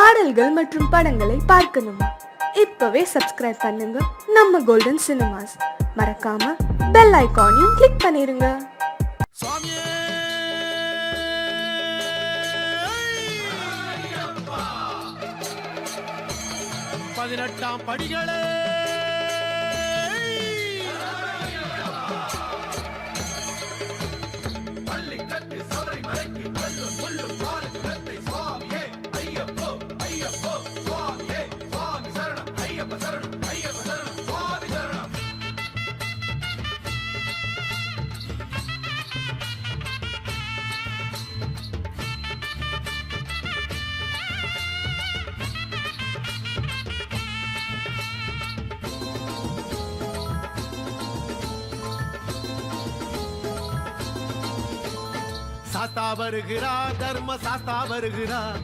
பாடல்கள் மற்றும் படங்களை பார்க்கணுமா? இப்பவே சப்ஸ்கிரைப் பண்ணுங்க நம்ம கோல்டன் சினிமாஸ். மறக்காம பெல் ஐகானையும் கிளிக் பண்ணிருங்க. 18ஆம் படிகளே சாஸ்தா வருகிறார், தர்ம சாஸ்தா வருகிறார்,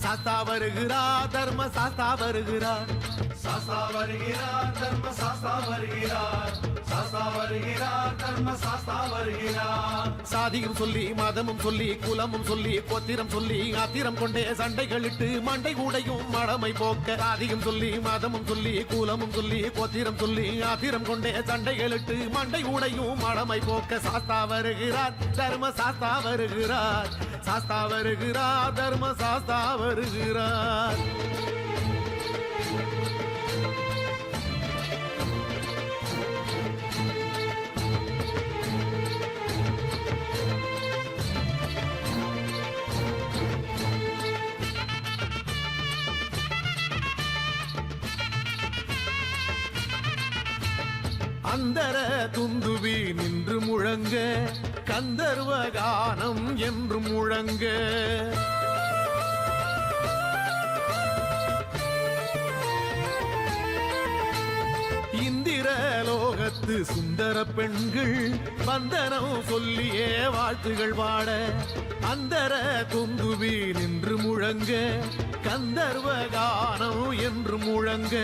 சாஸ்தா வருகிறார், தர்ம சாஸ்தா வருகிறார், சாஸ்தா வருகிறார், தர்ம சாஸ்தா வருகிறார், சாஸ்தா வருகிறார், தர்ம சாஸ்தா வருகிறார். சாதியும் சொல்லி மதமும் சொல்லி குலமும் சொல்லி கோத்திரம் சொல்லி ஆத்திரம் கொண்டே சண்டைகளிட்டு மண்டை கூடையும் மடமை போக்க. சாதியும் சொல்லி மதமும் சொல்லி குலமும் சொல்லி கோத்திரம் சொல்லி ஆத்திரம் கொண்டே சண்டைகளிட்டு மண்டை கூடையும் மடமை போக்க. சாஸ்தா வருகிறார், தர்ம சாஸ்தா வருகிறார், சாஸ்தா வருகிறார், தர்ம சாஸ்தா வருகிறார். அந்தர துந்துவி நின்று முழங்க, கந்தர்வ கானம் என்று முழங்க. இந்திர லோகத்து சுந்தர பெண்கள் வந்தனம் சொல்லியே வாழ்த்துகள் பாட. அந்தர துந்துவி நின்று முழங்க, கந்தர்வ கானம் என்று முழங்க.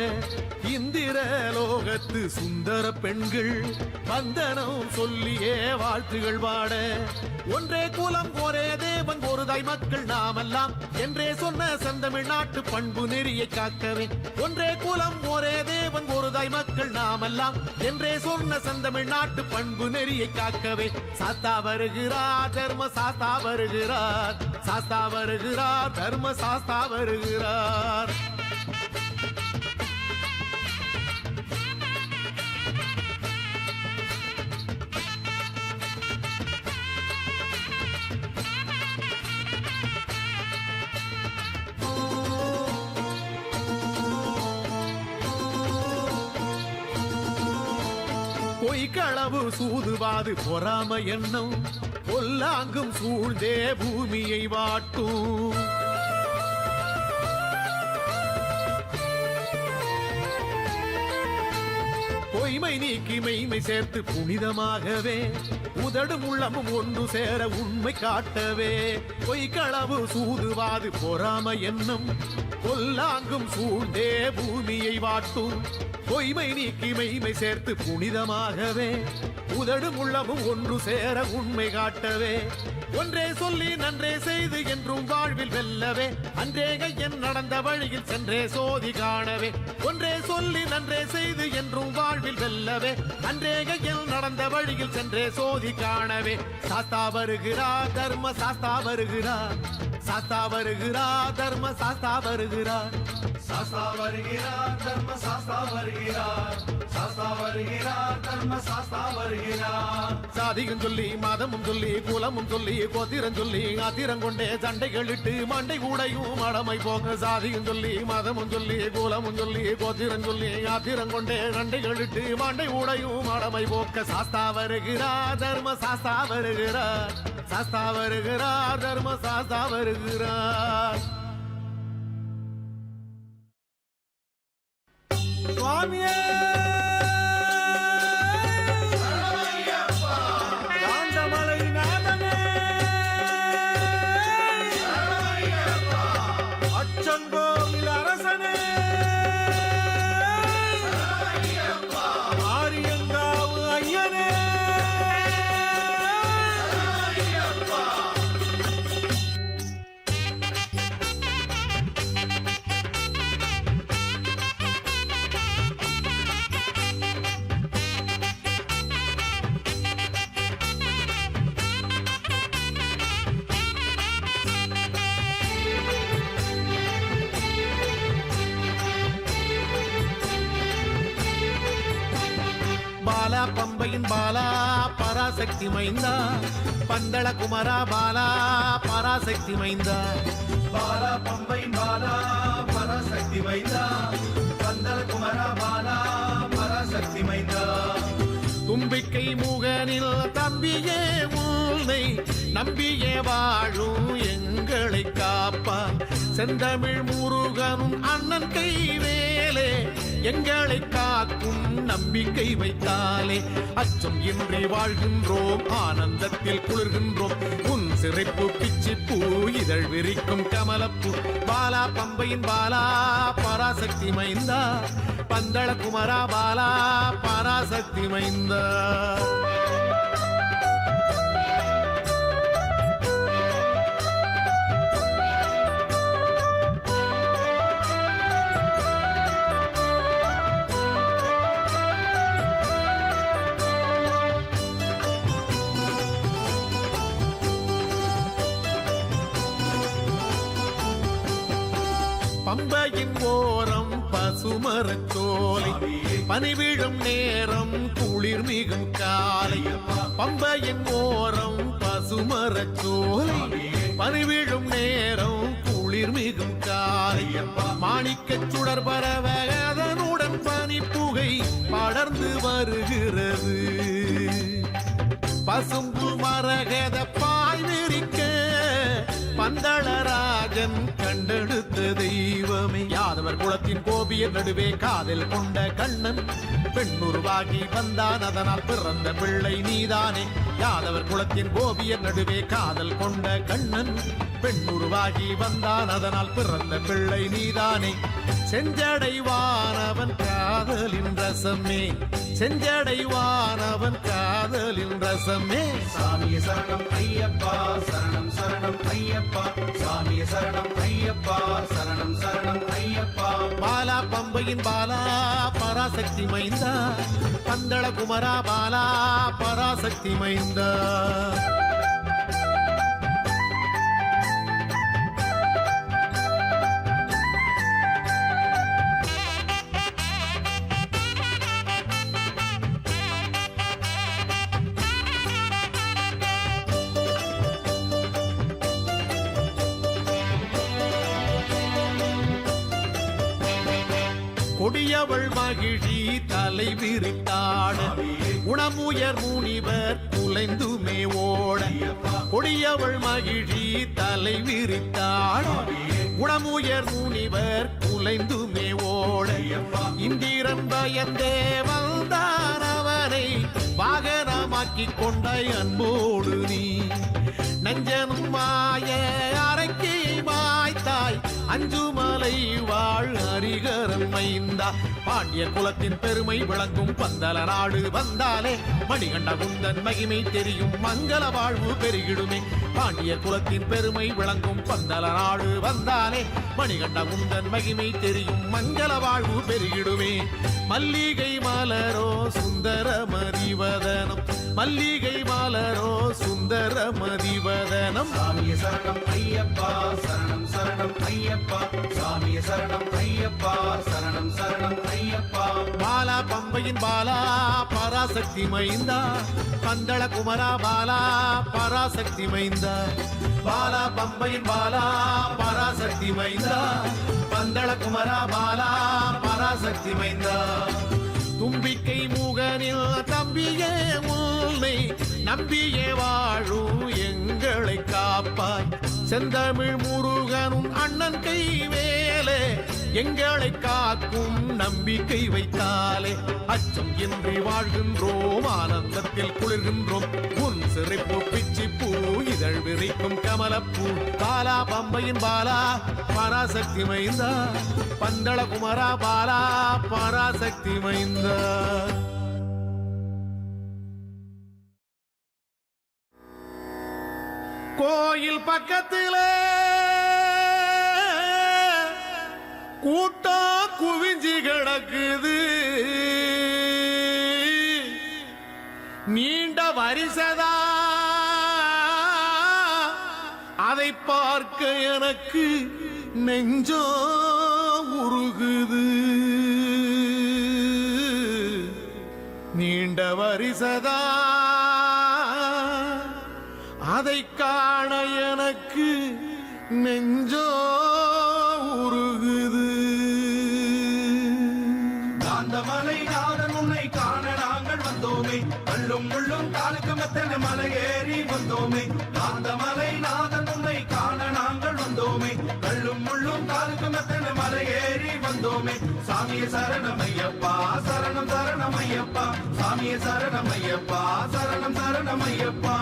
இந்திர லோகத்து சுந்தர பெண்கள் வந்தனம் சொல்லியே வாழ்த்துகள் பாட. ஒன்றே குலம் ஒரே தேவன் ஒரு தாய் மக்கள் நாமெல்லாம் என்றே சொன்ன செந்தமிழ் நாட்டு பண்பு நெறியை காக்கவே. ஒன்றே குலம் ஒரே தேவன் ஒரு தாய் மக்கள் நாமெல்லாம் என்றே சொன்ன செந்தமிழ் நாட்டு பண்பு நெறியை காக்கவே. சாஸ்தா வருகிறார், தர்ம சாஸ்தா வருகிறார், சாஸ்தா வருகிறார், தர்ம சாஸ்தா வருகிறார். பொய்களவு சூதுவாது பொறாம எண்ணம் பொல்லாங்கும் சூழ்ந்தே பூமியை வாட்டும். பொய்மை நீக்கி மெய்மை சேர்த்து புனிதமாகவே உதடும் உள்ளமும் ஒன்று சேர உண்மை காட்டவே. பொய்களவு சூதுவாது பொறாம எண்ணம் பொல்லாங்கும் சூழ்ந்தே பூமியை வாட்டும். பொய்மை நீக்கி மெய்மை சேர்த்து புனிதமாகவே உதடும் உள்ளமும் ஒன்று சேர உண்மை காட்டவே. ஒன்றே சொல்லி நன்றே செய்து என்றும் வாழ்வில் வெல்லவே. அன்றே கையன் நடந்த வழியில் சென்றே சோதி காணவே. ஒன்றே சொல்லி நன்றே செய்து என்றும் வாழ்வில் வெல்லவே. அன்றே கையன் நடந்த வழியில் சென்றே சோதி காணவே. சாஸ்தா வருகிறார், தர்ம சாஸ்தா வருகிறார், சாஸ்தா வருகிறார், தர்ம சாஸ்தா வருகிறார், சாஸ்தா வருகிறார், தர்ம சாஸ்தா வருகிறார், சாஸ்தா வருகிறார், தர்ம சாஸ்தா வருகிறார். சாதியும் சொல்லி மதமும் சொல்லி குலமும் சொல்லி கோத்திரம் சொல்லி ஆத்திரம் கொண்டே சண்டைகளிட்டு மண்டை கூடையும் மடமை போக. சாதியும் சொல்லி மதமும் சொல்லி குலமும் சொல்லி கோத்திரம் சொல்லி ஆத்திரம் கொண்டே சண்டைகளிட்டு மண்டை கூடையும் மடமை போக்க. சாஸ்தா வருகிறார், தர்ம சாஸ்தா வருகிறார், சாஸ்தா வருகிறார், தர்ம சாஸ்தா வருகிறார். சுவாமியே அச்சங்கோவில் அரசனே, ஆரியங்காவு ஐயனே, பம்பையின் பாலா பராசக்தி மைந்தா பந்தள குமரா பாலா பராசக்தி மைந்தா பாலா பம்பையின் பாலா பராசக்தி மைந்தா பந்தள குமரா பாலா பராசக்தி மைந்தா தும்பிக்கை முகனில் தம்பியே உன்னை நம்பியே வாழும் எங்களை காப்பான் செந்தமிழ் முருகனும் அண்ணன் கைவேலே எங்களை காக்கும் நம்பிக்கை வைத்தாலே அச்சம் இன்றி வாழ்கின்றோம் ஆனந்தத்தில் குளிர்கின்றோம் உன் சிறைப்பு பிச்சி பூ இதழ் விரிக்கும் கமலப்பூ பாலா பம்பையின் பாலா பராசக்தி மைந்தா பந்தள குமரா பாலா பராசக்தி மைந்தா பம்பையின் ஓரம் பசுமரச்சோலை பனிவிழும் நேரம் குளிர் மிகும் காலை பம்பையின் ஓரம் பசுமரச்சோலை பனிவிழும் நேரம் குளிர் மிகும் காலை மாணிக்கச் சுடர் பரவ அதனுடன் பனிப்புகை படர்ந்து வருகிறது பசும்பு மரகத பாய் விரிக்க பந்தளராஜன் கண்டெடுத்த தெய்வமே யாதவர் குலத்தின் கோபியர் நடுவே காதல் கொண்ட கண்ணன் பெண்ணுருவாகி வந்தான் அதனால் பிறந்த பிள்ளை நீதானே யாதவர் குலத்தின் கோபியர் நடுவே காதல் கொண்ட கண்ணன் பெண்ணுருவாகி வந்தான் அதனால் பிறந்த பிள்ளை நீதானே செஞ்சடைவானவன் காதலின் ரசமே செஞ்சடைவானவன் காதலின் ரசமே சாமிய சரணம் ஐயப்பா சரணம் சரணம் ஐயப்பா சாமிய சரணம் ஐயப்பா சரணம் சரணம் ஐயப்பா பாலா பம்பையின் பாலா பராசக்தி மைந்தா பந்தள குமரா பாலா பராசக்தி மைந்தா கொடியவள் மகிழி தலை விரித்தாட குணமுயர் முனிவர் குலைந்துமே ஓட கொடியவள் மகிழி தலை விரித்தாட குணமுயர் முனிவர் குலைந்துமே ஓட இந்திரன் பயந்தே வந்தான் அவனை வாகனமாக்கிக் கொண்ட அன்போடு நீ நஞ்சனும் மாய அரைக்கை மாய்த்தாய் அஞ்சுமலை வாழ் ஹரிகரன் மைந்தா பாண்டிய குலத்தின் பெருமை விளங்கும் பந்தல நாடு வந்தாலே மணிகண்ட குந்தன் மகிமை தெரியும் மங்கள வாழ்வு பெருகிடுமே பாண்டிய குலத்தின் பெருமை விளங்கும் பந்தல நாடு வந்தாலே மணிகண்ட குந்தன் மகிமை தெரியும் மங்கள வாழ்வு பெருகிடுமே மல்லிகை மலரோ சுந்தர மதிவதனம் மல்லிகை மலரோ சுந்தர மதிவதனம் சாமிய சரணம் ஐயப்பா சரணம் சரணம் ஐயப்பா சாமிய சரணம் ஐயப்பா சரணம் சரணம் ஐயப்பா பாலா பம்பையின் பாலா பராசக்தி மைந்தா பந்தள குமரா பாலா பராசக்தி மைந்தா பாலா பம்பையின் பாலா பராசக்தி மைந்தா பந்தள குமரா பாலா பராசக்தி மைந்தா தும்பிக்கை முகனில் தம்பியே உன்னை நம்பியே வாழும் எங்களை காப்பாய் செந்தமிழ் முருகனும் அண்ணன் கைவேலே எங்களை காக்கும் நம்பிக்கை வைத்தாலே அச்சம் இன்றி வாழ்கின்றோம் ஆனந்தத்தில் குளிர்கின்றோம் உன் சிறைப்பு பிச்சி பூ இதழ் விரிக்கும் கமலப்பூ பாலா பம்பையின் பாலா பராசக்தி மைந்தா பந்தள குமரா பாலா பராசக்தி மைந்தா கோயில் பக்கத்திலே கூட்டம் குவிஞ்சி கிடக்குது நீண்ட வரிசதா அதை பார்க்க எனக்கு நெஞ்சோ உருகுது நீண்ட நீண்ட வரிசதா அதை காண எனக்கு நெஞ்சோ உருகுது. காந்தமலை நாதன் உன்னை காண நாங்கள் வந்தோமே, கல்லும் முள்ளும் காலுக்கு மெத்தன மலை ஏறி வந்தோமே. காந்தமலை நாதன் உன்னை காண நாங்கள் வந்தோமே, கல்லும் முள்ளும் காலுக்கு மெத்தன மலை ஏறி வந்தோமே. சாமியே சரணமையப்பா சரணம் சரணமையப்பா, சாமியே சரணமையப்பா சரணம் சரணமையப்பா.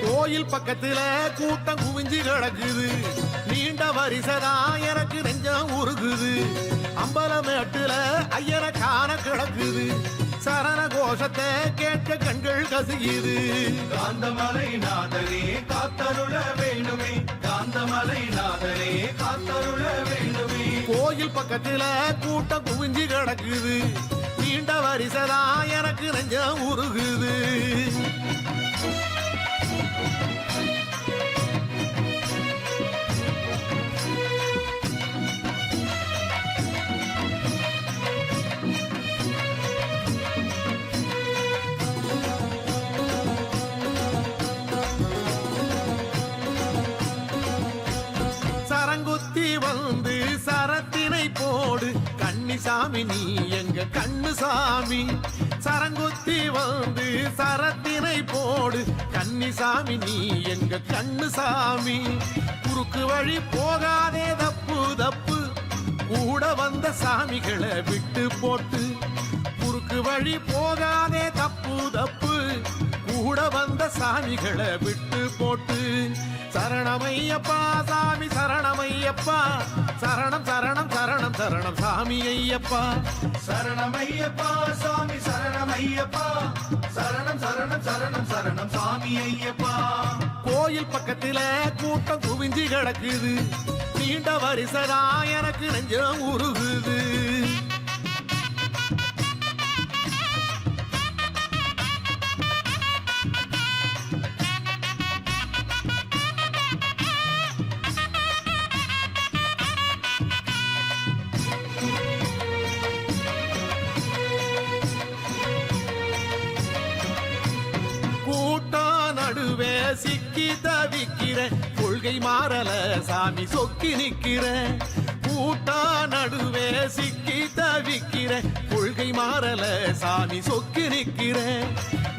கோயில் பக்கத்துல கூட்டம் குவிஞ்சு கிடக்குது, நீண்ட வரிசதா எனக்கு நெஞ்சம் உருகுது. அம்பலமேட்டுல ஐயனை காண கிடக்குது, சரண கோஷத்தை கேட்க கண்கள் கசியுது. காந்தமலை நாதனே காத்தருள வேணுமே, காந்தமலை நாதனே காத்தருள வேணுமே. கோயில் பக்கத்துல கூட்டம் குவிஞ்சு கிடக்குது, நீண்ட வரிசதா எனக்கு நெஞ்சம் உருகுது. சரங்குத்தி வந்து சரத்தினை போடு கன்னிசாமி நீ எங்க கண்ணு சாமி. சரங்குத்தி வந்து சரத்தினை போடு கன்னிசாமி நீ எங்க கண்ணு சாமி. குறுக்கு வழி போகாதே தப்பு தப்பு, கூட வந்த சாமிகளை விட்டு போட்டு. குறுக்கு வழி போகாதே தப்பு தப்பு, கூட வந்த சாமிகளை விட்டு போட்டு. சரணமையப்பா சாமி சரணமையப்பா, சரணம் சரணம் சரணம் சரணம் சாமி ஐயப்பா. சரணமையப்பா சாமி சரணமையப்பா, சரணம் சரணம் சரணம் சரணம் சாமி ஐயப்பா. கோயில் பக்கத்துல கூட்டம் குவிஞ்சு கிடக்குது, நீண்ட வரிசதா எனக்கு நெஞ்சம் உருகுது. கூட்டம் நடுவே சிக்கி தவிக்கிற கொள்கை மாறல சாமி சொக்கி நிக்கிற. கூட்டம் நடுவே சிக்கி தவிக்கிற கொள்கை மாறல சாமி சொக்கி நிக்கிற.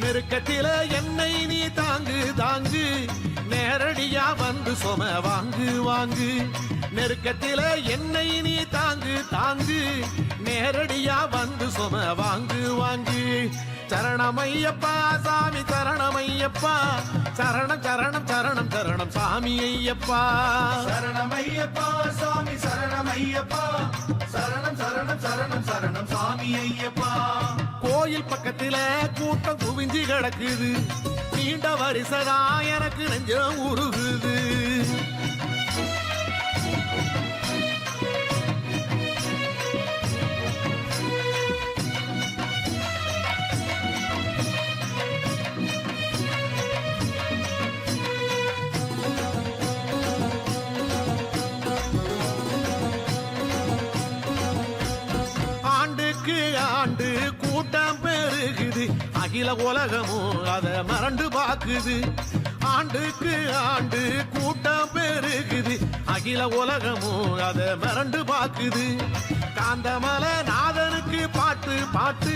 நெருக்கத்தில என்னை நீ தாங்கு தாங்கு, நேரடியா வந்து சொம வாங்கு வாங்கு. நெருக்கத்தில என்னை நீ தாங்கு தாங்கு, நேரடியா வந்து சொம வாங்கு வாங்கு. சரணமையப்பா சாமி சரணமையப்பா, சரணம் சரணம் சரணம் சரணம் சாமி ஐயப்பா. சரணமையப்பா சாமி சரணமையப்பா, சரணம் சரணம் சரணம் சரணம் சாமி ஐயப்பா. கோயில் பக்கத்துல கூட்டம் குவிஞ்சு கிடக்குது, நீண்ட வரிசதா எனக்கு நெஞ்சம் உருகுது. ஆண்டு கூட்டம் பெருகுது, அகில உலகமும் அத மறந்து பாக்குது. ஆண்டுக்கு ஆண்டு கூட்டம் பெருகுது, அகில உலகமும் அத மறந்து பாக்குது. காந்தமலை நாதனுக்கு பாட்டு பாட்டு,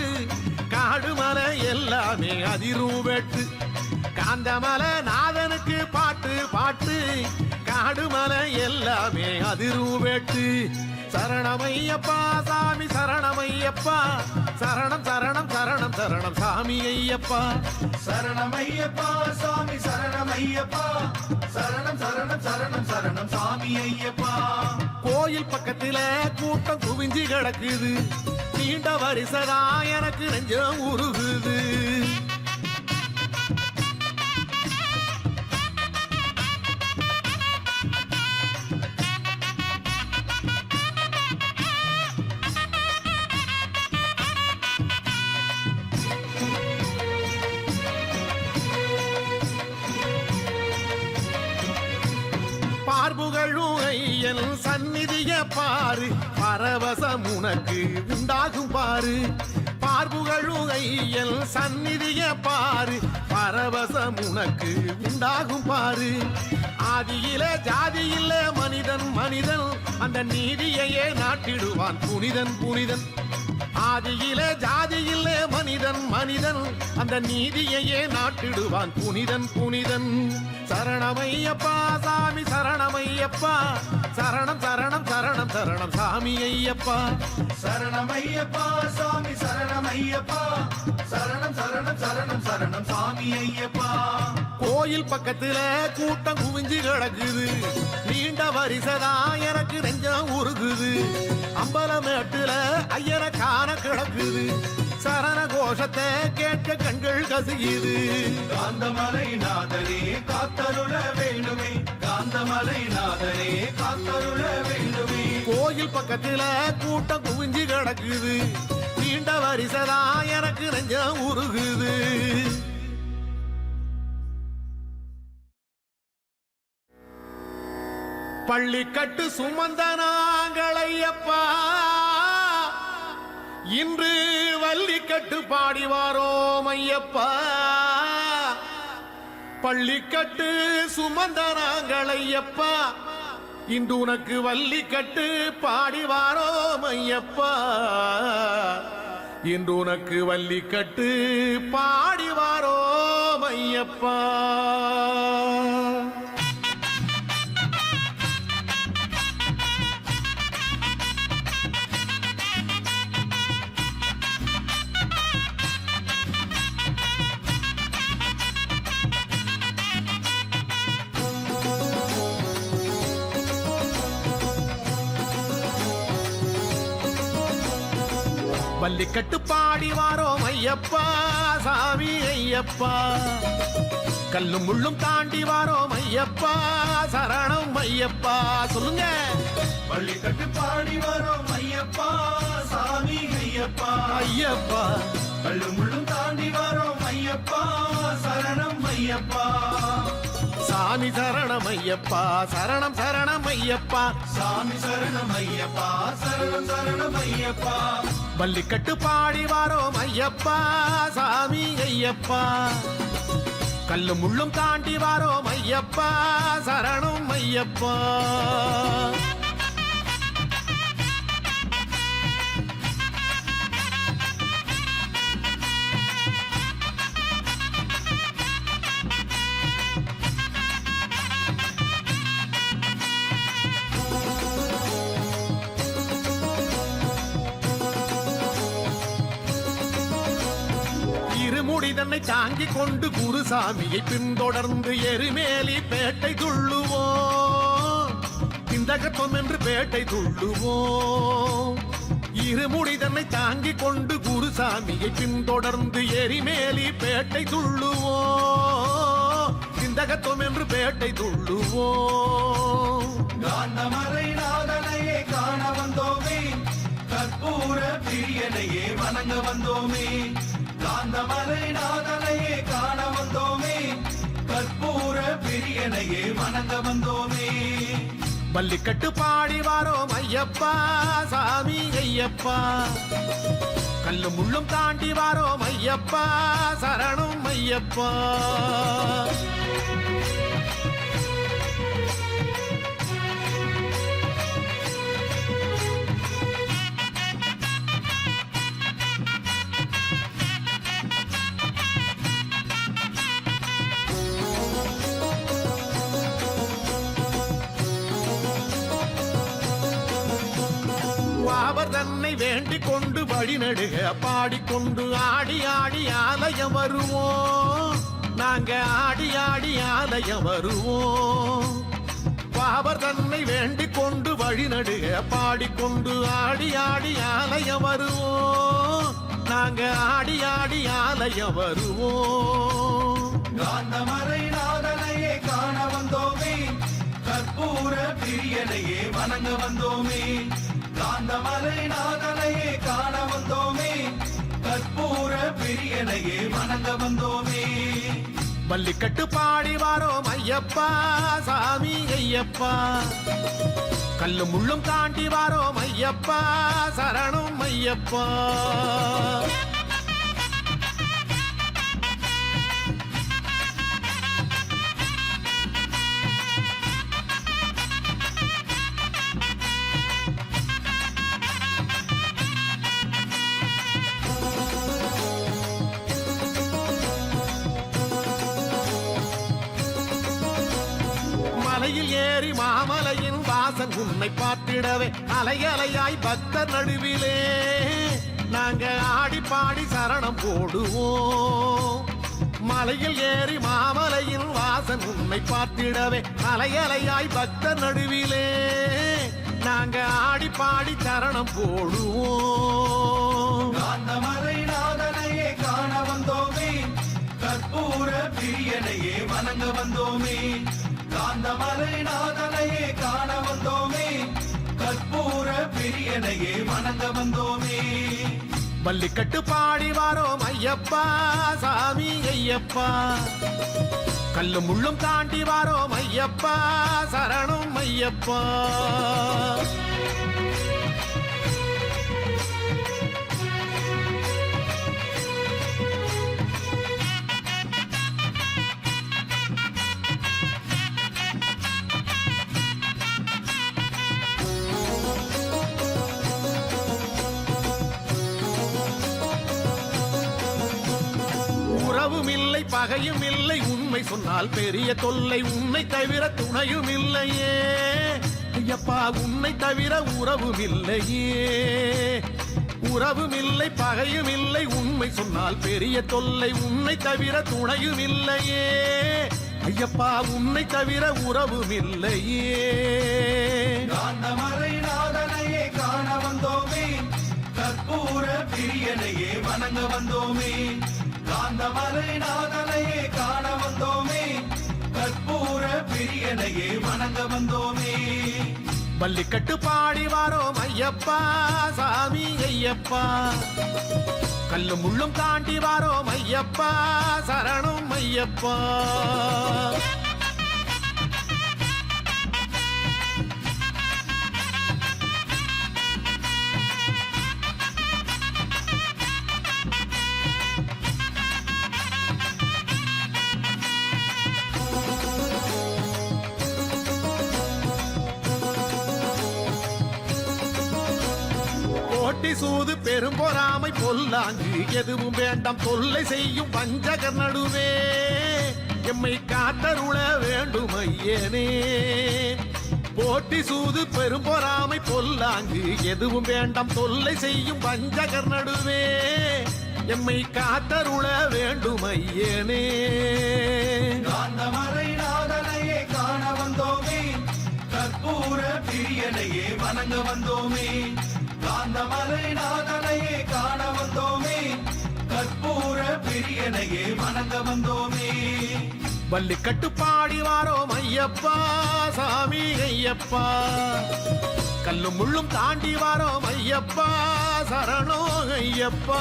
காடுமலை எல்லாமே அதிரும் வெட்டு. காந்தமலை நாதனுக்கு பாட்டு பாட்டு, காடுமலை எல்லாமே அதிரும் வெட்டு. சரணமையப்பா சாமி சரணமையப்பா, சரணம் சரணம் சரணம் சரணம் சாமி ஐயப்பா. சரணமையப்பா சாமி சரணமையப்பா, சரணம் சரணம் சரணம் சரணம் சாமி ஐயப்பா. கோயில் பக்கத்துல கூட்டம் குவிஞ்சு கிடக்குது, நீண்ட வரிசதா எனக்கு நெஞ்சம் உருகுது. பார்புகழும் ஐயன் சந்நிதிய பாரு பரவசம் உனக்கு உண்டாகும் பாரு பார்புகழும் ஐயன் சந்நிதிய பாரு பரவசம் உனக்கு உண்டாகும் பாரு ஆதியில ஜாதியில மனிதன் மனிதன் அந்த நீதியையே நாட்டிடுவான் புனிதன் புனிதன் ஆதியில ஜாதியில மனிதன் மனிதன் அந்த நீதியையே நாட்டிடுவான் புனிதன் புனிதன் சரணமையப்பா சாமி சரணமையப்பா சரணம் சரணம் சரணம் சரணம் சாமி ஐயப்பா சரணமையப்பா சாமி சரணமையப்பா சரணம் சரணம் சரணம் சரணம் சாமி ஐயப்பா கோயில் பக்கத்துல கூட்டம் குவிஞ்சு கிடக்குது நீண்ட வரிசதா எனக்கு நெஞ்சம் உருகுது அம்பலமேட்டுல ஐயர காண கிடக்குது சரண கோஷத்தை கேட்க கண்கள் கசியுது காந்தமலை நாதரே காத்தருள வேண்டுமே காந்தமலை நாதரே காத்தருள வேண்டுமே கோயில் பக்கத்துல கூட்டம் குவிஞ்சு கிடக்குது நீண்ட வரிசதா எனக்கு நெஞ்சம் உருகுது பள்ளிக்கட்டு சுமந்த நாங்களையப்பா இன்று வள்ளிக்கட்டு பாடி வாரோம் ஐயப்பா பள்ளிக்கட்டு சுமந்த நாங்களையப்பா இன்று உனக்கு வள்ளிக்கட்டு பாடி வாரோம் ஐயப்பா இன்று உனக்கு வள்ளிக்கட்டு பாடி வாரோம் ஐயப்பா வள்ளிக்கட்டு பாடி வாரோம் ஐயப்பா சாமி ஐயப்பா கல்லும் முள்ளும் தாண்டி வாரோம் ஐயப்பா சரணம் ஐயப்பா சொல்லுங்க பள்ளிக்கட்டு பாடி வரோம் ஐயப்பா சாமி ஐயப்பா ஐயப்பா கல்லும் முள்ளும் தாண்டி வரோம் ஐயப்பா சரணம் ஐயப்பா சாமி சரணம் ஐயப்பா சரணம் சரணம் ஐயப்பா சாமி சரணம் ஐயப்பா சரணம் சரணம் ஐயப்பா வள்ளிக்கட்டு பாடி வாரோம் ஐயப்பா சாமி ஐயப்பா கல்லும் முள்ளும் தாண்டி வாரோம் ஐயப்பா சரணம் ஐயப்பா இருமுடி தன்னை தாங்கிக் கொண்டு குருசாமியை பின்தொடர்ந்து எருமேலி பேட்டை துள்ளுவோம் திந்தகத்துவம் என்று பேட்டை துள்ளுவோம் இருமுடி தன்னை தாங்கிக் கொண்டு குருசாமியை பின்தொடர்ந்து எரிமேலி பேட்டை துள்ளுவோம் திந்தகத்துவம் என்று பேட்டை துள்ளுவோம் காந்தமலை நாதனையே காண வந்தோமே கற்பூர பிரியனையே வணங்க வந்தோமே காந்தமலை நாதனையே காண வந்தோமே கற்பூர பிரியனையே வணங்க வந்தோமே வள்ளிக்கட்டு பாடி வாரோம் ஐயப்பா சாமி ஐயப்பா கல்லும் முள்ளும் தாண்டி வாரோம் ஐயப்பா சரணம் ஐயப்பா அவர் தன்னை வேண்டிக் கொண்டு வழிநடுக பாடிக்கொண்டு ஆடி ஆடி ஆலயம் வருவோம் நாங்க ஆடி ஆடி ஆலயம் வருவோம் பாவர் தன்னை வேண்டிக் கொண்டு வழிநடுக பாடிக்கொண்டு ஆடி ஆடி ஆலயம் வருவோம் நாங்க ஆடி ஆடி ஆலயம் வருவோம் காந்தமலை நாதனையே காண வந்தோமே கற்பூர பிரியனையே வணங்க வந்தோமே காந்தமலை நாதனையே காண வந்தோமே கற்பூர பிரியனையே வணங்க வந்தோமே பள்ளிக்கட்டு பாடி வாரோம் ஐயப்பா சாமி ஐயப்பா கல்லும் முள்ளும் தாண்டி வாரோம் ஐயப்பா சரணம் ஐயப்பா மலையில் ஏறி மாமலையின் வாசன் உன்னை பார்த்திடவே அலையலையாய் பக்தர் நடுவிலே நாங்க ஆடி பாடி சரணம் போடுவோம் மலையில் ஏறி மாமலையின் வாசன் உன்னை பார்த்திடவே அலையலையாய் பக்தர் நடுவிலே நாங்க ஆடி பாடி சரணம் போடுவோம் காந்தமலை நாதனையே காண வந்தோமே கற்பூர பிரியனையே வணங்க வந்தோமே காந்தமலை நாதனையே காண வந்தோமே கற்பூர பிரியனையே வணங்க வந்தோமே பள்ளிக்கட்டு பாடி வாரோம் ஐயப்பா சாமி ஐயப்பா கல்லும் முள்ளும் தாண்டி வாரோம் ஐயப்பா சரணம் ஐயப்பா உறவும் இல்லை பகையும் இல்லை உண்மை சொன்னால் பெரிய தொல்லை உன்னை தவிர துணையும் இல்லையே ஐயப்பா உன்னை தவிர உறவும் இல்லையே உறவும் இல்லை பகையும் இல்லை உண்மை சொன்னால் பெரிய தொல்லை உன்னை தவிர துணையும் இல்லையே ஐயப்பா உன்னை தவிர உறவும் இல்லையே காந்தமலை நாதனையே காண வந்தோமே கற்பூர பிரியனையே வணங்க வந்தோமே காந்தமலை நாதனையே காண வந்தோமே கற்பூர பிரியனையே வணங்க வந்தோமே பள்ளிக்கட்டு பாடி வாரோம் ஐயப்பா சாமி ஐயப்பா கல்லும் முள்ளும் தாண்டி வாரோம் ஐயப்பா சரணம் ஐயப்பா கோட்டி சூது பெரும் பொறாமை பொல்லாங்கு எதுவும் வேண்டாம் தொல்லை செய்யும் வஞ்சகர் நடுவே எம்மை காத்தருள வேண்டும் ஐயனே போட்டி சூது பெரும் பொறாமை பொல்லாங்கு எதுவும் வேண்டாம் தொல்லை செய்யும் வஞ்சகர் நடுவே எம்மை காத்தருள வேண்டும் ஐயனே காந்தமலை நாதனையே காண வந்தோமே கற்பூர பிரியனையே வணங்க வந்தோமே காந்தமலை நாதனையே காண வந்தோமே கற்பூர பிரியனையே வணங்க வந்தோமே பள்ளிக்கட்டு பாடி வாரோம் ஐயப்பா சாமி ஐயப்பா கல்லும் முள்ளும் தாண்டி வாரோம் ஐயப்பா சரணோ ஐயப்பா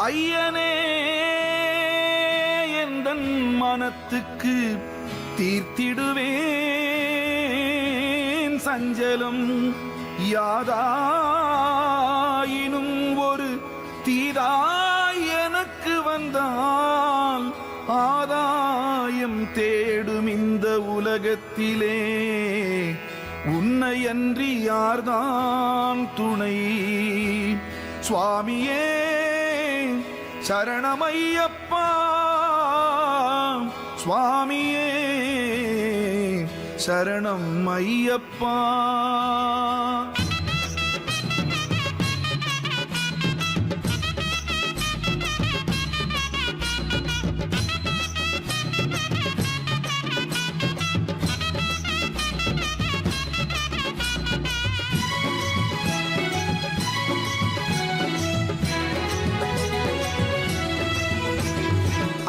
ஐயனே எந்தன் மனத்துக்கு தீர்த்திடுவேன் சஞ்சலம் யாதாயினும் ஒரு தீராய் எனக்கு வந்தால் ஆதாயம் தேடும் இந்த உலகத்திலே உன்னையன்றி யார்தான் துணை சுவாமியே சரணமையப்பா சுவாமியே சரணம் ஐயப்பா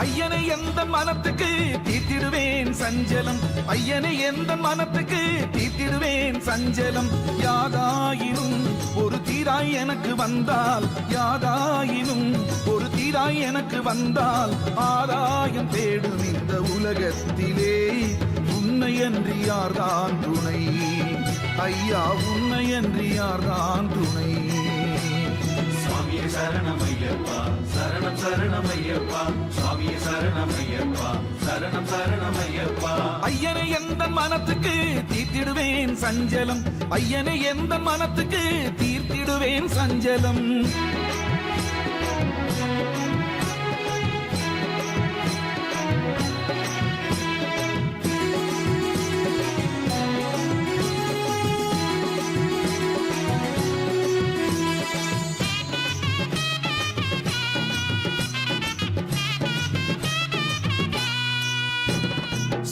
ஐயனை எந்த மனத்துக்கு தீர்த்திடுவேன் சஞ்சலம் ஐயனை எந்த மனத்துக்கு தீர்த்திடுவேன் சஞ்சலம் யாதாயினும் ஒரு தீர தீராய் எனக்கு வந்தால் யாதாயினும் ஒரு தீராய் எனக்கு வந்தால் ஆதாயம் தேடும் இந்த உலகத்திலே உன்னை அன்றி யார்தான் துணை ஐயா உன்னை அன்றி யார்தான் துணை சுவாமியே சரணமையப்பா சரணம் சரணமையப்பா சுவாமியே சரணமையப்பா சரணம் சரணமையப்பா ஐயனை எந்த மனத்துக்கு தீர்த்திடுவேன் சஞ்சலம் ஐயனை எந்த மனத்துக்கு தீர்த்திடுவேன் சஞ்சலம்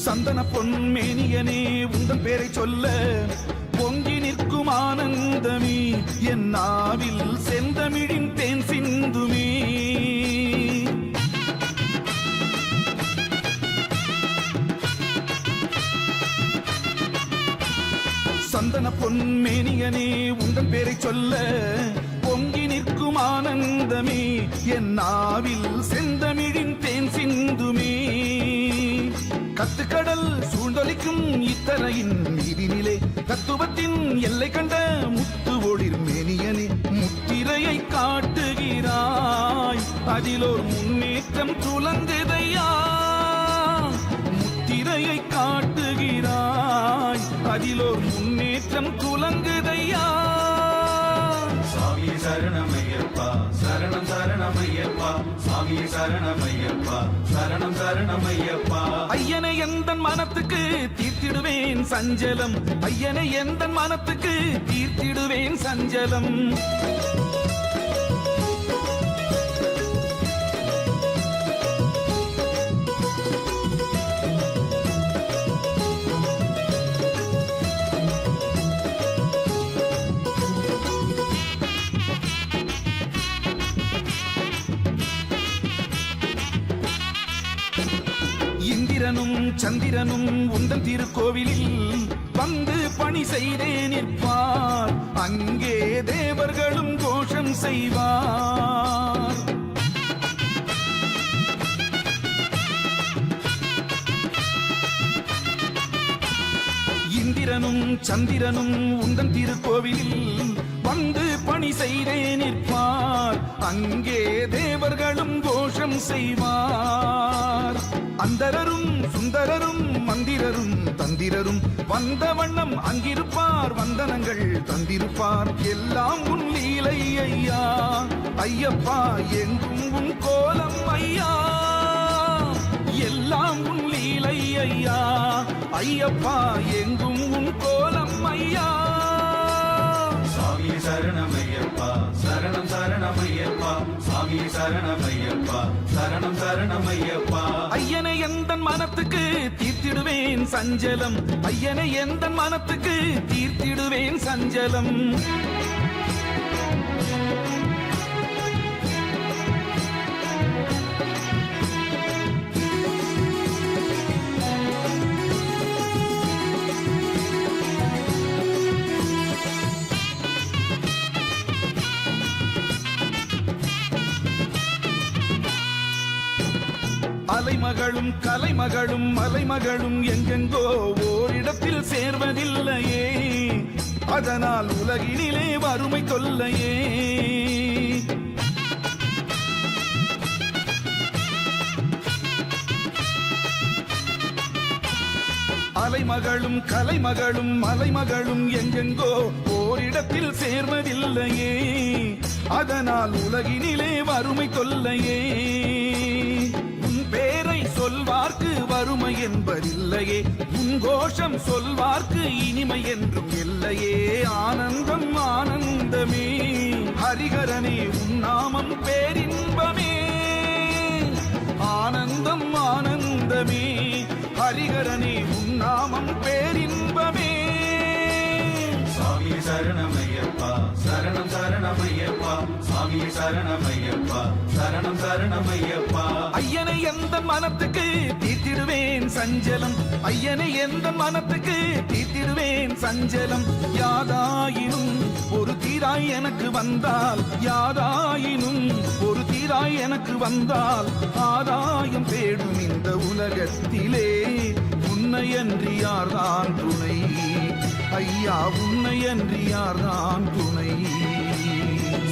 சந்தன பொன்மேனியனே உந்தன் பேரை சொல்ல பொங்கி நிற்கும் ஆனந்தமே என் நாவில் செந்தமிழின் தேன் சிந்துமே சந்தன பொன்மேனியனே உந்தன் பேரை சொல்ல பொங்கி நிற்கும் ஆனந்தமே என் நாவில் செந்தமிழின் தேன் சிந்துமே கத்துக்கடல் சூழ்ந்தொலிக்கும் இத்தனையின் மீதினிலே தத்துவத்தின் எல்லை கண்ட முத்து ஒளிர் மேனியனே முத்திரையை காட்டுகிறாய் அதிலோர் முன்னேற்றம் துலங்குதையா முத்திரையை காட்டுகிறாய் அதிலோர் முன்னேற்றம் துலங்குதையா சுவாமியே சரணமையப்பா சரணம் சரணமையப்பா சுவாமியே சரணமையப்பா சரணம் சரணமையப்பா ஐயனை எந்த மனத்துக்கு தீர்த்திடுவேன் சஞ்சலம் ஐயனை எந்த மனத்துக்கு தீர்த்திடுவேன் சஞ்சலம் இந்திரனும் சந்திரனும் உந்தன் திருக்கோவிலில் வந்து பணி செய்தே நிற்பார் அங்கே தேவர்களும் கோஷம் செய்வார் இந்திரனும் சந்திரனும் உந்தன் திருக்கோவிலில் வந்து பணி செய்தே நிற்பார் அங்கே தேவர்களும் கோஷம் செய்வார் அந்தரரும் சுந்தரரும் மந்திரரும் தந்திரரும் வந்த வண்ணம் அங்கிருப்பார் வந்தனங்கள் தந்திருப்பார் எல்லாம் உன் லீலை ஐயா ஐயப்பா எங்கும் உன் கோலம் ஐயா எல்லாம் உன் லீலை ஐயா ஐயப்பா எங்கும் உன் கோலம் ஐயா சுவாமியே சரணமையப்பா சரணம் சரணமையப்பா சுவாமியே சரணமையப்பா சரணம் சரணமையப்பா ஐயனை எந்த மனத்துக்கு தீர்த்திடுவேன் சஞ்சலம் ஐயனை எந்த மனத்துக்கு தீர்த்திடுவேன் சஞ்சலம் அலைமகளும் கலைமகளும் மலைமகளும் எங்கெங்கோ ஓரிடத்தில் சேர்வதில்லையே அதனால் உலகினிலே வறுமை தொல்லையே அலைமகளும் கலைமகளும் மலைமகளும் எங்கெங்கோ ஓரிடத்தில் சேர்வதில்லையே அதனால் உலகினிலே வறுமை தொல்லையே பேரை சொல்வார்க்கு வறுமை என்பதில்லையே உன் கோஷம் சொல்வார்க்கு இனிமை என்றும் இல்லையே ஆனந்தம் ஆனந்தமே ஹரிகரனே உன் நாமம் பேரின்பமே ஆனந்தம் ஆனந்தமே ஹரிகரனே உன் நாமம் பேரின்பமே சுவாமியே சரணமையப்பா சரணம் சரணமையப்பா சுவாமியே சரணமையப்பா சரணம் சரணமையப்பா ஐயனை எந்த மனத்துக்கு தீர்த்திடுவேன் சஞ்சலம் ஐயனை எந்த மனத்துக்கு தீர்த்திடுவேன் தீர்த்திடுவேன் சஞ்சலம் யாதாயினும் ஒரு தீராய் எனக்கு வந்தால் யாதாயினும் ஒரு தீராய் எனக்கு வந்தால் ஆதாயம் தேடும் இந்த உலகத்திலே உன்னையன்றி யார்தான் துணை ஐயா உன்னையன்றி யார்தான் துணை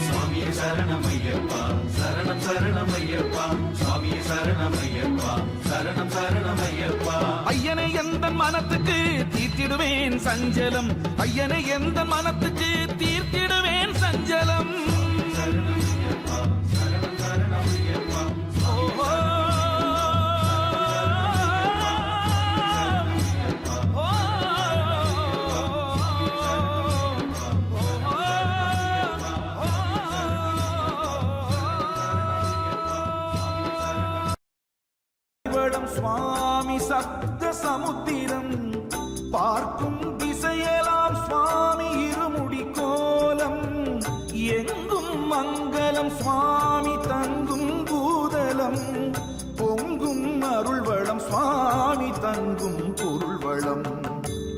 சுவாமியே சரணமையப்பா சரணம் சரணமையப்பா சுவாமியே சரணமையப்பா சரணம் சரணமையப்பா ஐயனை எந்த மனத்துக்கு தீர்த்திடுவேன் சஞ்சலம் ஐயனை எந்த மனத்துக்கு தீர்த்திடுவேன் சஞ்சலம் சரணமையப்பா சரணம் சரணமையப்பா ஓஹோ. சுவாமி சப்த சமுத்திரம் பார்க்கும் திசையெல்லாம் சுவாமி இருமுடி கோலம் எங்கும் மங்களம் சுவாமி தங்கும் பூதலம் பொங்கும் அருள்வளம் சுவாமி தங்கும் பொருள்வளம்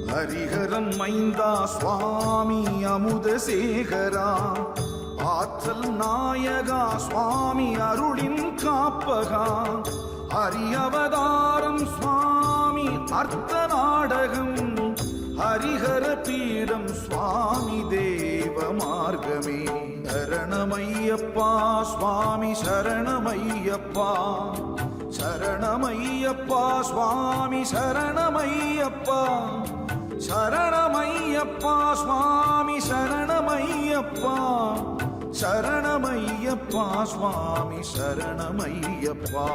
ஹரிஹரன் மைந்தா சுவாமி அமுதசேகரா ஆற்றல் நாயகா சுவாமி அருளின் காப்பகா ஹரியவதாரம் சுவாமி அர்த்த நாடகம் ஹரிஹர பீடம் சுவாமி தேவ மார்க்கமே சரணமையப்பா சுவாமி சரணமையப்பா சரணமையப்பா சுவாமி சரணமையப்பா சரணமையப்பா சுவாமி சரணமையப்பா சரணமையப்பா சுவாமி சரணமையப்பா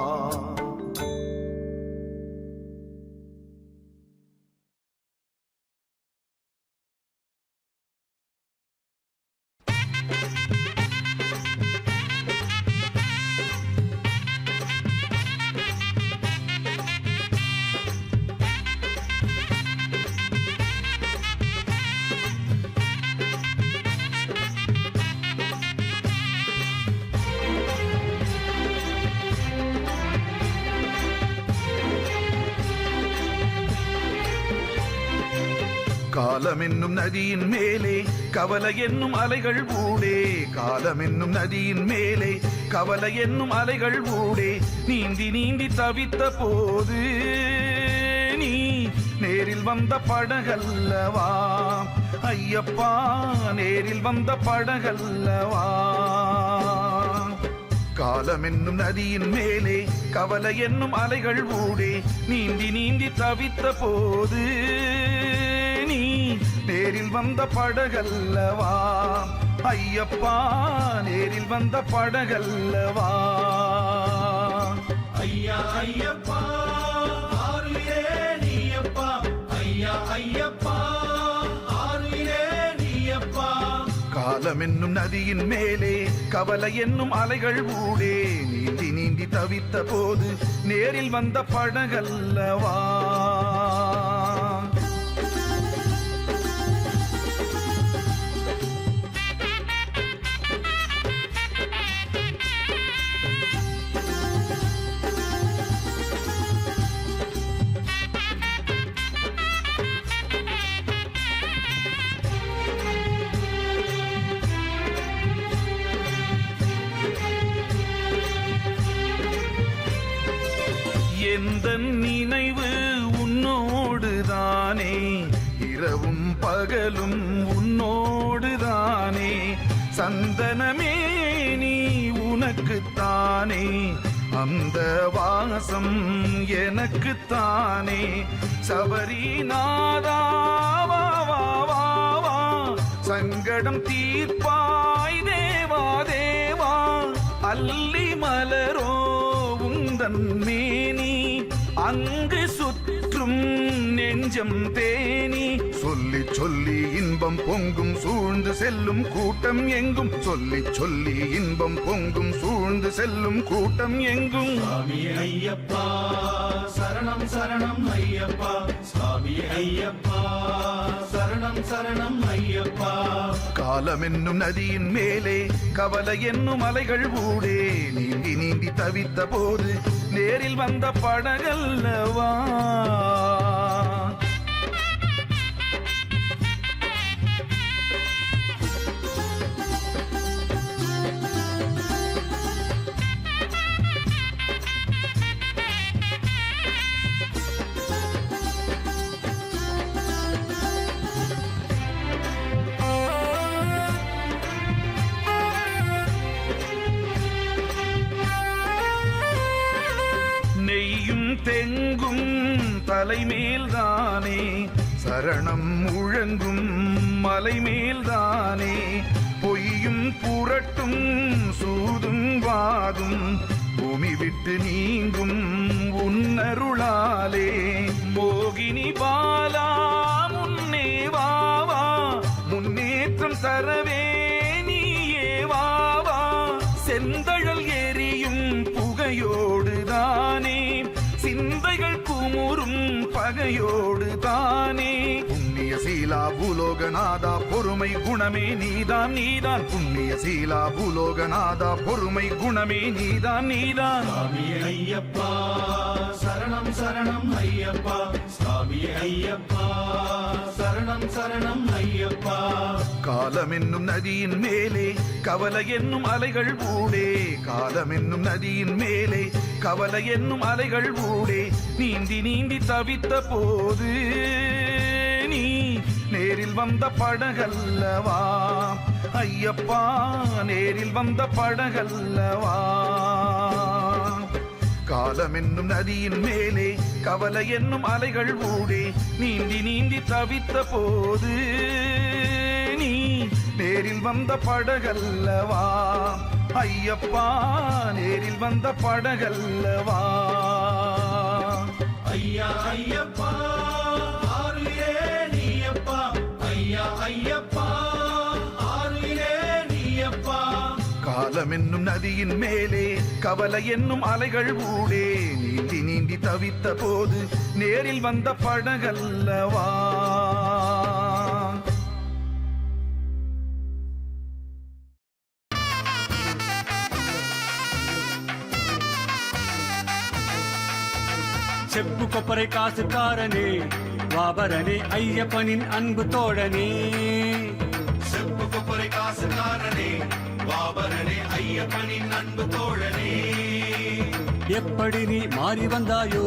காலம் என்னும் நதியின் மேலே கவலை என்னும் அலைகள் ஊடே காலம் என்னும் நதியின் மேலே கவலை என்னும் அலைகள் ஊடே நீந்தி நீந்தி தவித்த போது நீ நேரில் வந்த படகல்லவா ஐயப்பா நேரில் வந்த படகல்லவா காலம் என்னும் நதியின் மேலே கவலை என்னும் அலைகள் ஊடே நீந்தி நீந்தி தவித்த போது நீ நேரில் வந்த படகல்லவா ஐயப்பா நேரில் வந்த படகல்லவா ஐயா ஐயப்பா ஆருயிரே நீயப்பா ஐயா ஐயப்பா ஆருயிரே நீயப்பா காலம் என்னும் நதியின் மேலே கவலை என்னும் அலைகள் ஊடே நீந்தி நீந்தி தவித்த போது நேரில் வந்த படகல்லவா எந்த நினைவு உன்னோடுதானே இரவும் பகலும் உன்னோடுதானே சந்தனமே நீ உனக்குத்தானே அந்த வாசம் எனக்குத்தானே சபரிநாதா வா வா வா வா சங்கடம் தீர்ப்பாய் தேவா தேவா அல்லி மலரோ உந்தன் மேனி அங்கு சுற்றும் நெஞ்சம் தேனி சொல்லி சொல்லி இன்பம் பொங்கும் சூழ்ந்து செல்லும் கூட்டம் எங்கும் சொல்லி சொல்லி இன்பம் பொங்கும் சூழ்ந்து செல்லும் கூட்டம் எங்கும் சுவாமி ஐயப்பா சரணம் சரணம் ஐயப்பா சுவாமி ஐயப்பா சரணம் சரணம் ஐயப்பா காலம் என்னும் நதியின் மேலே கவலை என்னும் அலைகள் ஊடே நீந்தி நீந்தி தவித்த போது நேரில் வந்த படகல்லவா தெங்கும் தலைமேல்தானே சரணம் முழங்கும் மலைமேல்தானே பொய்யும் புரட்டும் சூதும் வாதும் பூமி விட்டு நீங்கும் உன்னருளாலே மோகினி பாலா முன்னே வாவா முன்னேற்றம் தரவே நீயே வாவா செந்தழல் எரியும் புகையோடுதானே சிந்தைகள் குமுறும் பகையோடுதானே புண்ணிய சீலா பூலோகநாதா பொறுமை குணமே நீதான் நீதான் புண்ணிய சீலா பூலோகநாதா பொறுமை குணமே நீதான் நீதான் சுவாமியே ஐயப்பா சரணம் சரணம் ஐயப்பா சுவாமியே ஐயப்பா சரணம் சரணம் ஐயப்பா காலம் என்னும் நதியின் மேலே கவலை என்னும் அலைகள் ஊடே காலம் என்னும் நதியின் மேலே கவலை என்னும் அலைகள் ஊடே நீந்தி நீந்தி தவித்த போது நீ நேரில் வந்த படகல்லவா ஐயப்பா நேரில் வந்த படகல்லவா காலம் என்னும் நதியின் மேலே கவலை என்னும் அலைகள் ஊடே நீந்தி நீந்தி தவித்த போது நீ நேரில் வந்த படகல்லவா ஐயப்பா நேரில் வந்த படகல்லவா ஐயா ஐயப்பா ஆறுயிரே நீயப்பா ஐயா ஐயப்பா ஆறுயிரே நீயப்பா காலம் என்னும் நதியின் மேலே கவலை என்னும் அலைகள் ஊடே நீந்தி நீந்தி தவித்த போது நேரில் வந்த படகல்லவா செப்பு கொப்பரை காசுக்காரனே வாபரனே ஐயப்பனின் அன்பு தோழனே செப்பு கொப்பரை காசுக்காரனே வாபரனே ஐயப்பனின் அன்பு தோழனே எப்படி நீ மாறி வந்தாயோ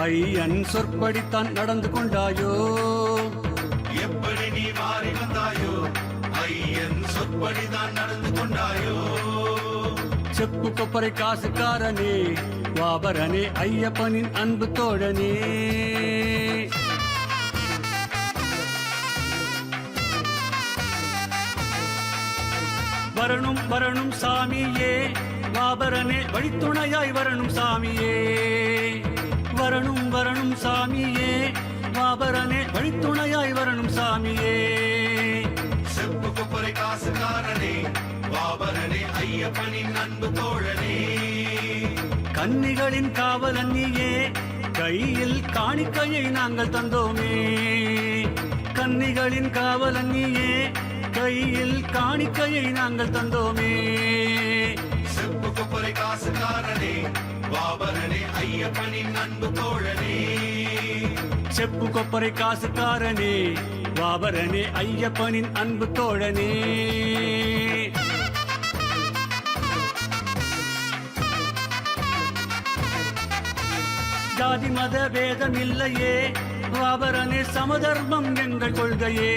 ஐயன் சொற்படித்தான் நடந்து கொண்டாயோ எப்படி நீ மாறி வந்தாயோ ஐயன் சொற்படிதான் நடந்து கொண்டாயோ செப்பு கொப்பரை காசுக்காரனே வாபரனே ஐயப்பனின் அன்பு தோழனே வரணும் வரணும் சாமியே வாபரனே வழித்துணையாய் வரணும் சாமியே வரணும் வரணும் சாமியே வாபரனே வழித்துணையாய் வரணும் சாமியே செப்பு கொப்பரை காசுக்காரனே வாபரனே ஐயப்பனின் அன்பு தோழனே கன்னிகளின் காவலன் நீயே கையில் காணிக்கையை நாங்கள் தந்தோமே கன்னிகளின் காவலன் நீயே கையில் காணிக்கையை நாங்கள் தந்தோமே செப்பு கொப்பரை காசுக்காரனே வாபரனே ஐயப்பனின் அன்பு தோழனே செப்பு கொப்பரை காசுக்காரனே வாபரனே ஐயப்பனின் அன்பு தோழனே ஜாதி மத பேதம் இல்லையே வாபரனே சமதர்மம் எங்கள் கொள்கையே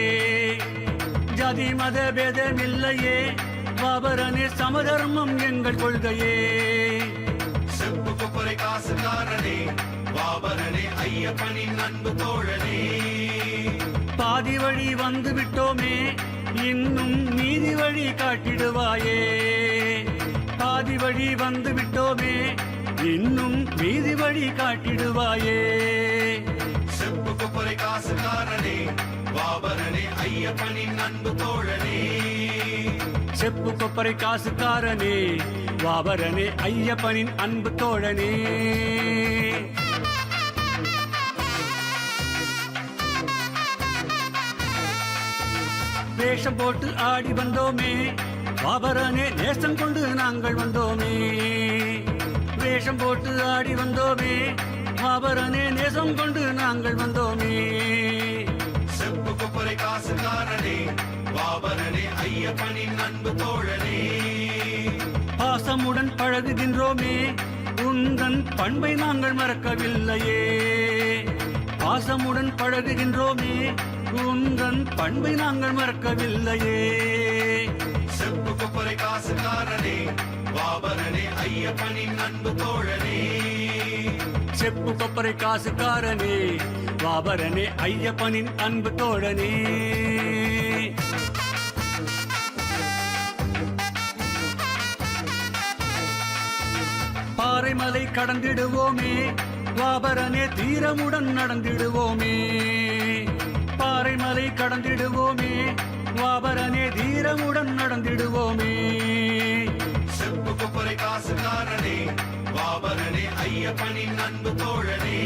ஜாதி மத பேதம் இல்லையே வாபரனே சமதர்மம் எங்கள் கொள்கையே செப்பு கொப்பரை காசுக்காரனே வாபரனே ஐயப்பனின் அன்பு தோழனே பாதி வழி வந்து விட்டோமே இன்னும் நீதி வழி காட்டிடுவாயே பாதி வழி வந்து விட்டோமே இன்னும் மீதி வழி காட்டிடுவாயே செப்பு கொப்பரை காசுக்காரனே வாபரனே ஐயப்பனின் அன்பு தோழனே செப்பு கொப்பரை காசுக்காரனே வாபரனே ஐயப்பனின் அன்பு தோழனே வேஷம் போட்டு ஆடி வந்தோமே வாபரனே நேசம் கொண்டு நாங்கள் வந்தோமே வேஷம் போட்டு ஆடி வந்தோமே வாபரனே நேசம் கொண்டு நாங்கள் வந்தோமே செப்பு கொப்பரை காசுக்காரனே வாபரனே ஐயப்பனின் அன்பு தோழனே பாசமுடன் பழகுகின்றோமே உந்தன் பண்பை நாங்கள் மறக்கவில்லையே பாசமுடன் பழகுகின்றோமே உந்தன் பண்பை நாங்கள் மறக்கவில்லையே செப்பு கொப்பரை காசுக்காரனே வாபரனே ஐயப்பனின் அன்பு தோழனே செப்பு கொப்பரை காசுக்காரனே வாபரனே ஐயப்பனின் அன்பு தோழனே. பாறைமலை கடந்திடுவோமே வாபரனே தீரமுடன் நடந்திடுவோமே. பாறைமலை கடந்திடுவோமே வாபரனே தீரமுடன் நடந்திடுவோமே. செப்பு கொப்பரை காசுக்காரனே வாபரனே ஐயப்பனின் அன்பு தோழனே.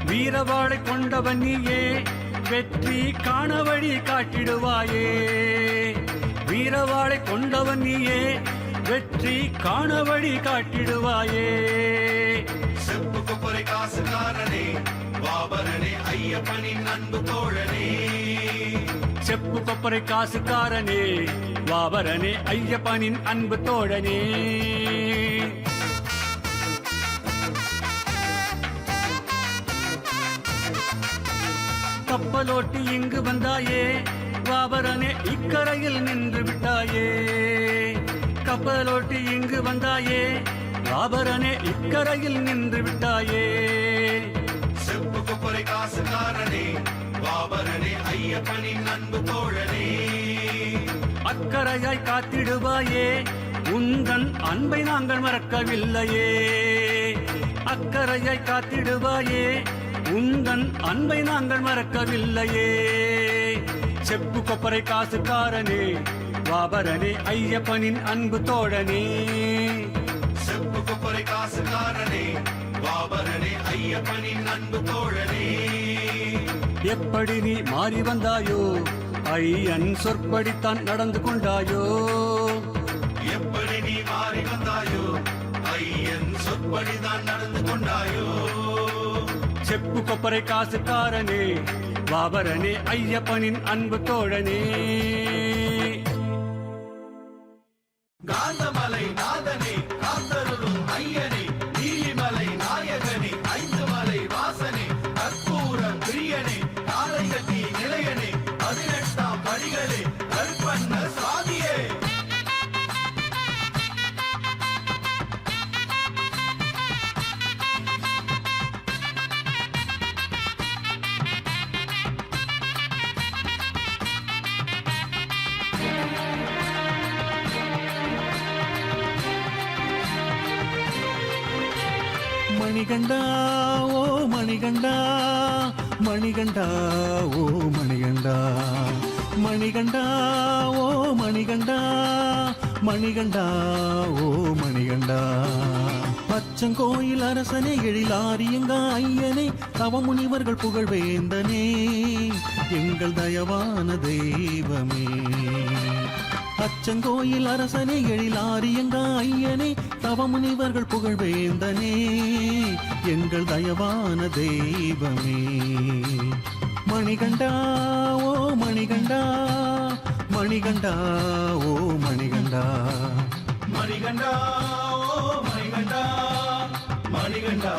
வீரவாளை கொண்டவன் நீயே வெற்றி காண வழி காட்டிடுவாயே. வீரவாளை கொண்டவன் நீயே வெற்றி காண வழி காட்டிடுவாயே. செப்பு கொப்பரை காசுக்காரனே வாபரனே ஐயப்பனின் அன்பு தோழனே. செப்பு கொப்பரை காசுக்காரனே வாபரனே ஐயப்பனின் அன்பு தோழனே. கப்பலோட்டி இங்கு வந்தாயே வாபரனே இக்கரையில் நின்று விட்டாயே. கப்பலோட்டி இங்கு வந்தாயே வாபரனே இக்கரையில் நின்று விட்டாயே. செப்பு கொப்பரை காசுக்காரனே வாபரனே ஐயப்பனின் அன்பு தோழனே. அக்கரையாய் காத்திடுவாயே உந்தன் அன்பை நாங்கள் மறக்கவில்லையே. அக்கரையாய் காத்திடுவாயே உந்தன் அன்பை நாங்கள் மறக்கவில்லையே. செப்பு கொப்பரை காசுக்காரனே வாபரனே ஐயப்பனின் அன்பு தோழனே. செப்பு கொப்பரை காசுக்காரனே வாபரனே ஐயப்பனின் அன்பு தோழனே. எப்படி நீ மாறி வந்தாயோ ஐயன் சொற்படித்தான் நடந்து கொண்டாயோ. எப்படி நீ மாறி வந்தாயோ ஐயன் சொற்படிதான் நடந்து கொண்டாயோ. செப்பு கொப்பரை காசுக்காரனே வாபரனே ஐயப்பனின் அன்பு தோழனே. காந்தமலை நாதனே காத்தருளும் ஐயனே நீலிமலை நாயகனே ஐந்து மலை வாசனே கற்பூர பிரியனே காலை கட்டி நிலையனே 18ஆம் படிகளே கற்பண்ண சாதியே. மணிகண்டா ஓ மணிகண்டா மணிகண்டா ஓ மணிகண்டா மணிகண்டா ஓ மணிகண்டா மணிகண்டா ஓ மணிகண்டா. அச்சங்கோயில் அரசனே எழிலாரியங்க ஐயனே தவமுனிவர்கள் புகழ்வேந்தனே எங்கள் தயவான தெய்வமே. அச்சங்கோயில் அரசனே எழிலாரியங்க ஐயனே தவமுனிவர்கள் புகழ்வேந்தனே எங்கள் தயவான தெய்வமே. மணிகண்டா ஓ மணிகண்டா மணிகண்டா ஓ மணிகண்டா மணிகண்டா ஓ மணிகண்டா மணிகண்டா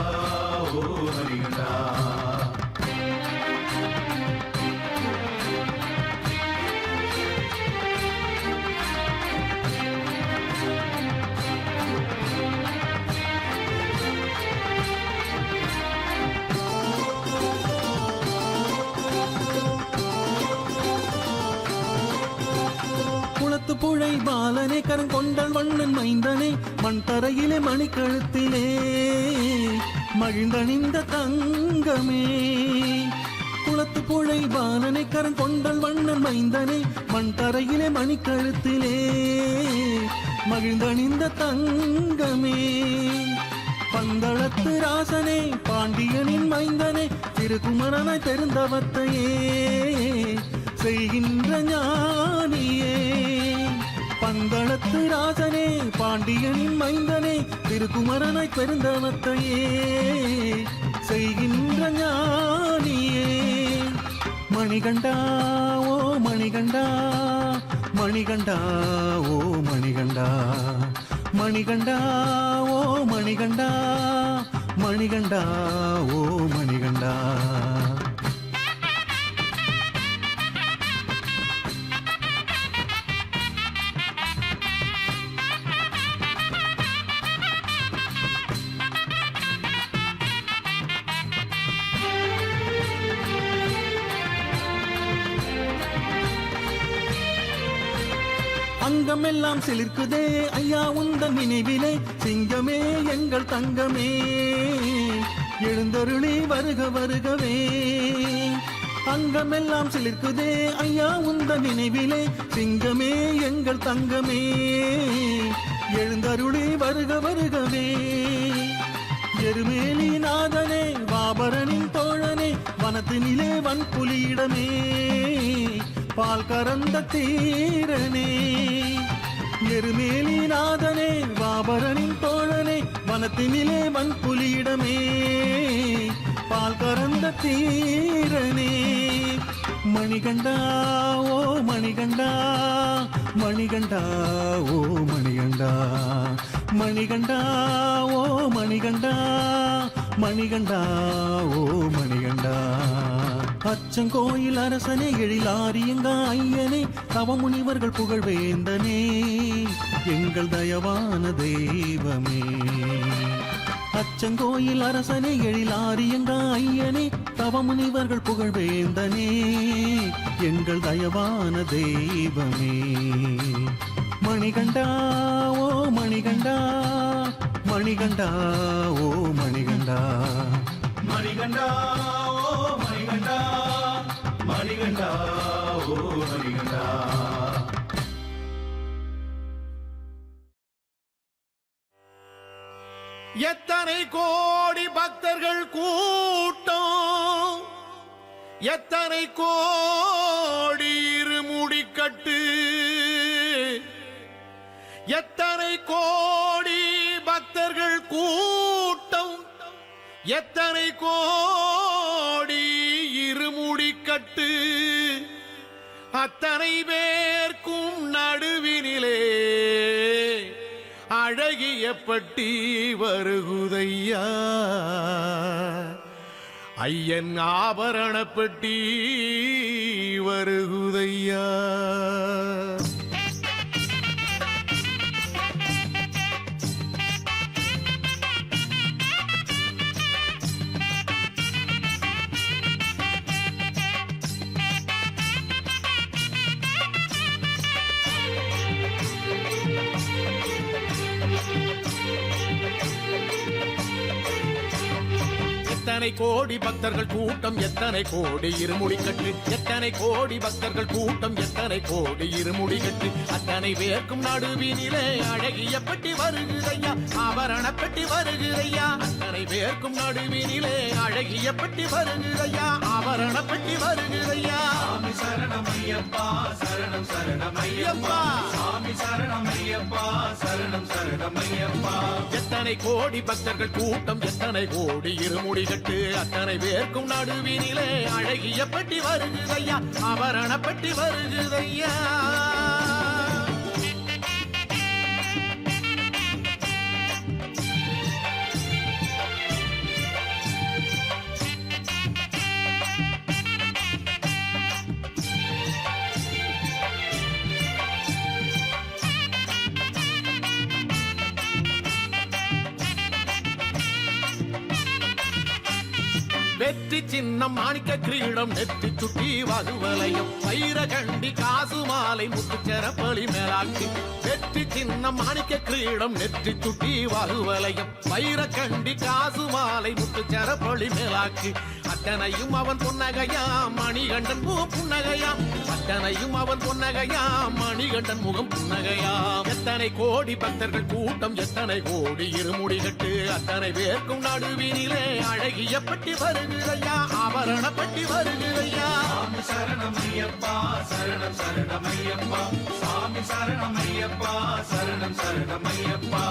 ஓ மணிகண்டா. புழை பாலனே கரங்கொண்டல் வண்ணன் மைந்தனே மண் தரையிலே மணிக்கழுத்திலே மகிழ்ந்தணிந்த தங்கமே. குளத்து புழை பாலனை கரங்கொண்டல் வண்ணன் மைந்தனே மண் தரையிலே மணிக்கழுத்திலே மகிழ்ந்தணிந்த தங்கமே. பந்தளத்து ராசனே பாண்டியனின் மைந்தனே திருக்குமரனாய் தெரிந்தவத்தையே செய்கின்ற ஞானியே. பந்தளத்து ராசனே பாண்டியனின் மைந்தனே திருக்குமரனாய் பெருந்தவத்தையே செய்கின்ற ஞானியே. மணிகண்டா ஓ மணிகண்டா மணிகண்டா ஓ மணிகண்டா மணிகண்டா ஓ மணிகண்டா மணிகண்டா ஓ மணிகண்டா. அங்கமெல்லாம் சிலிர்க்குதே ஐயா உந்தன் நினைவிலே சிங்கமே எங்கள் தங்கமே எழுந்தருளி வருக வருகவே அங்கமெல்லாம் சிலிர்க்குதே ஐயா உந்தன் நினைவிலே சிங்கமே எங்கள் தங்கமே எழுந்தருளி வருக வருகவே எருமேலி நாதனே வாபரனின் தோழனே வனத்தினிலே வன்புலியிடமே பால் கறந்த தீரனே எருமேலி நாதனே வாபரனின் தோழனே வனத்தினிலே வன்புலியிடமே பால் கறந்த தீரனே மணிகண்டா ஓ மணிகண்டா மணிகண்டா ஓ மணிகண்டா மணிகண்டா ஓ மணிகண்டா மணிகண்டா ஓ மணிகண்டா அச்சங்கோயில் அரசனே எழிலாரியங்க ஐயனே தவமுனிவர்கள் புகழ்வேந்தனே எங்கள் தயவான தெய்வமே அச்சங்கோயில் அரசனே எழிலாரியங்க ஐயனே தவமுனிவர்கள் புகழ்வேந்தனே எங்கள் தயவான தெய்வமே மணிகண்டா ஓ மணிகண்டா மணிகண்டா ஓ மணிகண்டா மணிகண்டா ஓ மணிகண்டா மணிகண்டா ஓ மணிகண்டா எத்தனை கோடி பக்தர்கள் கூட்டம் எத்தனை கோடி இருமுடிக்கட்டு எத்தனை கோடி பக்தர்கள் கூட்டம் எத்தனை கோடி இருமுடிக்கட்டு அத்தனை பேர்க்கும் நடுவினிலே அழகிய பட்டி வருகுதையா ஐயன் ஆபரண பெட்டி வருகுதையா எத்தனை கோடி பக்தர்கள் கூட்டம் எத்தனை கோடி இருமுடி கட்டு எத்தனை கோடி பக்தர்கள் கூட்டம் எத்தனை கோடி இருமுடி கட்டு அத்தனை பேர்க்கும் நடுவினிலே அழகிய பெட்டி வருகுதையா ஆபரண பெட்டி வருகுதையா அத்தனை பேர்க்கும் நடுவினிலே அழகிய பெட்டி வருகுதையா ஆபரண பெட்டி வருகுதையா சாமி சரணம் ஐயப்பா சரணம் சரணம் ஐயப்பா சாமி சரணம் ஐயப்பா சரணம் சரணம் ஐயப்பா எத்தனை கோடி பக்தர்கள் கூட்டம் எத்தனை கோடி இருமுடி கட்டு அத்தனை பேர்க்கும் நடுவினிலே அழகிய பெட்டி வருகுதையா ஆபரண பெட்டி வருகுதையா வெற்றி சின்னம் மாணிக்க கிரீடம் நெற்றி சுட்டி வகுவலையும் வைர கண்டி காசு மாலை முத்துச்சரப்பளி மேலாக்கி வெற்றி சின்னம் மாணிக்க கிரீடம் நெற்றி சுட்டி வகுவலையும் வைர கண்டி காசு மாலை முத்துச்சரப்பளி மேலாக்கி அத்தனையும் அவன் புன்னகையா மணிகண்டன் முகம் புன்னகையா அத்தனையும் அவன் புன்னகையா மணிகண்டன் முகம் புன்னகையா எத்தனை கோடி பக்தர்கள் கூட்டம் எத்தனை கோடி இருமுடி கட்டு அத்தனை பேர்க்கும் நடுவினிலே அழகிய பட்டி வருகுதையா ஆபரண பட்டி வருகுதையா சாமி சரணம் ஐயப்பா சரணம் சரணம் ஐயப்பா சாமி சரணம் ஐயப்பா சரணம் சரணம் ஐயப்பா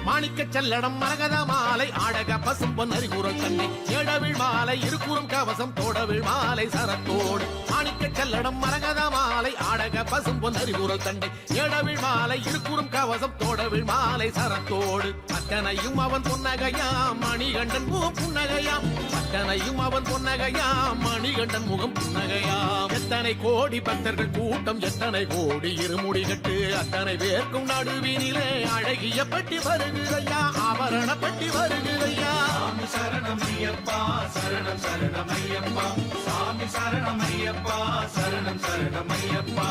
மாணிக்க செல்லடம் மரகத மாலை ஆடக பசும்பொன் அறிகுறல் தன்னை ஏழவிழ் மாலை இருக்குறும் கவசம் தோடவிழ் மாலை சரத்தோடு மாணிக்க மாணிக்க செல்லடம் மரகத மாலை ஆடக பசும் பொன்னறிவுரல் தண்டை எடவிழ் மாலை இருக்குறும் கவசம் தோடவிழ் மாலை சரத்தோடு அத்தனையும் அவன் பொன்னகையாம் மணிகண்டன் முகம் புன்னகையாம் அத்தனையும் அவன் பொன்னகையாம் மணிகண்டன் முகம் புன்னகையாம் எத்தனை கோடி பக்தர்கள் கூட்டம் எத்தனை கோடி இருமுடி கட்டு அத்தனை பேர்க்கும் நடுவினிலே அழகிய பட்டி வருகிறையா ஆபரண பட்டி வருகிறையா சாமி சரணமையப்பா சரணம் சரணமையப்பா சாமி சரணமையப்பா சரணம் சரணமையப்பா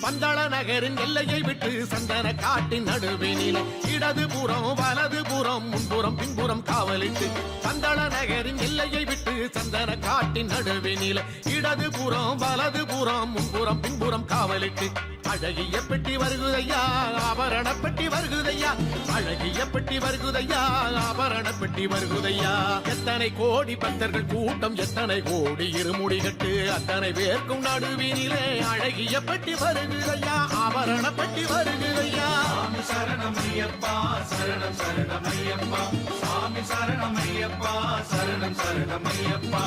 பந்தள நகரின் எல்லையை விட்டு சந்தன காட்டின் நடுவினில் இடதுபுறம் வலதுபுறம் முன்புறம் பின்புறம் காவலிட்டு பந்தள நகரின் எல்லையை விட்டு சந்தன காட்டின் நடுவினில் இடதுபுறம் வலதுபுறம் முன்புறம் பின்புறம் காவலிட்டு அழகிய பெட்டி வருகுதையா ஆபரண பெட்டி வருகுதையா அழகிய பெட்டி வருகுதையா ஆபரண பெட்டி வருகுதையா எத்தனை கோடி பக்தர்கள் கூட்டம் எத்தனை கோடி இருமுடி கட்டு அத்தனை பேர்க்கும் நடுவினிலே அழகிய பெட்டி வருகுதையா ஆபரண பெட்டி வருகுதையா சாமி சரணமையப்பா சரணம் சரணமையப்பா சாமி சரணமையப்பா சரணம் சரணமையப்பா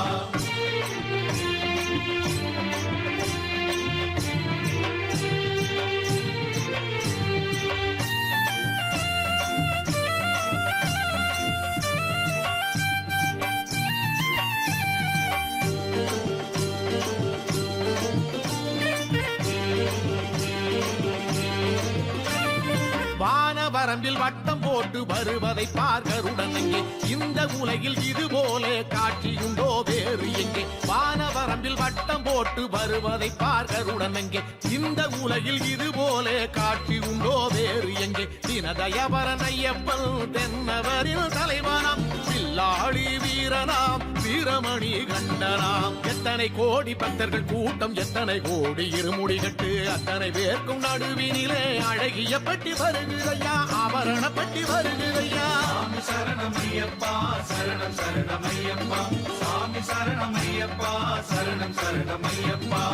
வானவரம்பில் வட்டம் போட்டு வருவதை பார்கருடன் எங்கே இந்த உலகில் இது போல காட்சியுண்டோ வேறு எங்கே வானவரம்பில் வட்டம் போட்டு வருவதை பார்கருடன் எங்கே இந்த உலகில் இது போல காட்சி உண்டோ வேறு எங்கே தினதயவரன் ஐயப்பன் தென்னவரில் தலைவனாம் வில்லாளி வீரனாம் வீரமணி கண்டனாம் எத்தனை கோடி பக்தர்கள் கூட்டம் எத்தனை கோடி இருமுடி கட்டு அத்தனை பேர்க்கும் நடுவினிலே அழகிய பட்டி வருகுதையா ஆபரண பட்டி வருகுதையா சாமி சரணமையப்பா சரணம் சரணமையப்பா சாமி சரணமையப்பா சரணம் சரணமையப்பா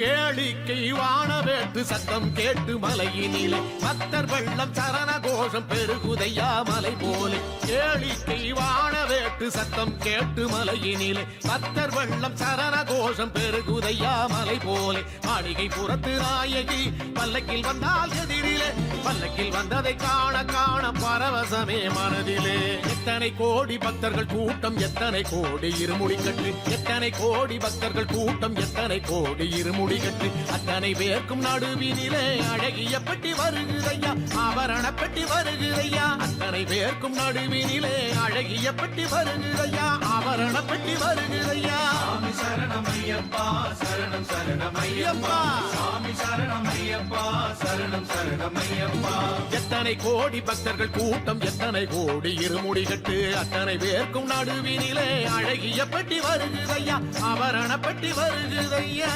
கேளிக்கை வானவேட்டு சத்தம் கேட்டு மலையினிலே பக்தர் வெள்ளம் சரண கோஷம் பெருகுதையா மலை போலே கேளிக்கை வானவேட்டு சத்தம் கேட்டு மலையினிலே பக்தர் வெள்ளம் சரண கோஷம் பெருகுதையா மலை போலே மாளிகை புறத்து நாயகி பல்லக்கில் வந்தால் எதிரிலே பல்லக்கில் வந்ததை காண காண பரவசமே மனதிலே எத்தனை கோடி பக்தர்கள் கூட்டம் எத்தனை கோடி இருமுடி கட்டு எத்தனை கோடி பக்தர்கள் கூட்டம் எத்தனை கோடி இருமுடி கட்டு அத்தனை பேர்க்கும் நடுவினிலே அழகிய பெட்டி வருகுதையா ஆபரண பெட்டி வருகுதையா அத்தனை பேர்க்கும் நடுவினிலே அழகிய பெட்டி வருகுதையா ஆபரண பெட்டி வருகுதையா சாமி சரணமையப்பா சரணம் சரணமையப்பா சாமி சரணமையப்பா சரணம் சரணமையப்பா எத்தனை கோடி பக்தர்கள் கூட்டம் எத்தனை கோடி இருமுடி கட்டு அத்தனை பேர்க்கும் நடுவினிலே அழகிய பெட்டி வருகுதையா ஆபரண பெட்டி வருகுதையா